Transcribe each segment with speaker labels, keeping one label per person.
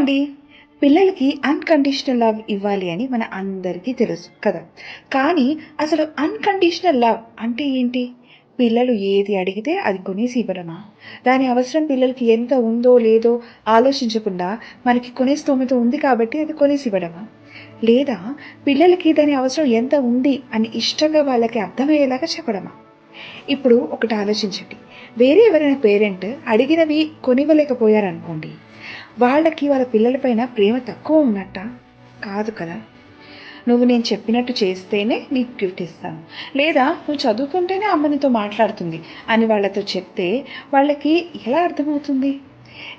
Speaker 1: అండి. పిల్లలకి unconditional love ఇవ్వాలి అని మన అందరికీ తెలుసు కదా! కానీ అసలు అన్‌కండిషనల్ లవ్ అంటే ఏంటి? పిల్లలు ఏది అడిగితే అది కొనేసి ఇవ్వడమా? దాని అవసరం పిల్లలకి ఎంత ఉందో లేదో ఆలోచించకుండా మనకి కొనే స్తోమత ఉంది కాబట్టి అది కొనేసి ఇవ్వడమా? లేదా పిల్లలకి దాని అవసరం ఎంత ఉంది అని ఇష్టంగా వాళ్ళకి అర్థమయ్యేలాగా చెప్పడమా? ఇప్పుడు ఒకటి ఆలోచించండి. వేరే ఎవరైనా పేరెంట్ అడిగినవి కొనివ్వలేకపోయారనుకోండి. వాళ్ళకి వాళ్ళ పిల్లల పైన ప్రేమ తక్కువ ఉన్నట్టా? కాదు కదా! నువ్వు నేను చెప్పినట్టు చేస్తేనే నీకు గిఫ్ట్ ఇస్తాను. లేదా నువ్వు చదువుకుంటేనే అమ్మ నీతో మాట్లాడుతుంది అని వాళ్ళతో చెప్తే వాళ్ళకి ఎలా అర్థమవుతుంది?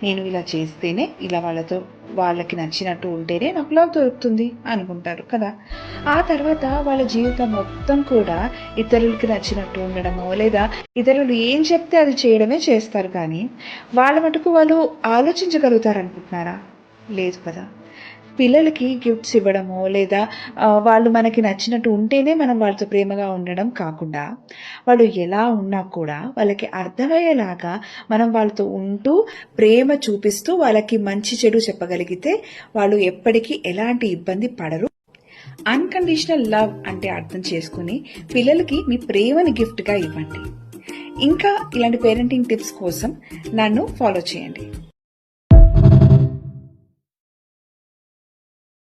Speaker 1: నేను ఇలా చేస్తేనే ఇలా వాళ్ళకి నచ్చినట్టు ఉంటేనే నాకు లవ్ దొరుకుతుంది అనుకుంటారు కదా! ఆ తర్వాత వాళ్ళ జీవితం మొత్తం కూడా ఇతరులకి నచ్చినట్టు ఉండడమో, లేదా ఇతరులు ఏం చెప్తే అది చేయడమే చేస్తారు కానీ, వాళ్ళ మటుకు వాళ్ళు ఆలోచించగలుగుతారనుకుంటున్నారా? లేదు కదా! పిల్లలకి గిఫ్ట్స్ ఇవ్వడమో, లేదా వాళ్ళు మనకి నచ్చినట్టు ఉంటేనే మనం వాళ్ళతో ప్రేమగా ఉండడం కాకుండా, వాళ్ళు ఎలా ఉన్నా కూడా వాళ్ళకి అర్థమయ్యేలాగా మనం వాళ్ళతో ఉంటూ, ప్రేమ చూపిస్తూ, వాళ్ళకి మంచి చెడు చెప్పగలిగితే, వాళ్ళు ఎప్పటికీ ఎలాంటి ఇబ్బంది పడరు. అన్‌కండిషనల్ లవ్ అంటే అర్థం చేసుకొని, పిల్లలకి మీ ప్రేమని గిఫ్ట్‌గా ఇవ్వండి. ఇంకా ఇలాంటి పేరెంటింగ్ టిప్స్ కోసం నన్ను ఫాలో చేయండి.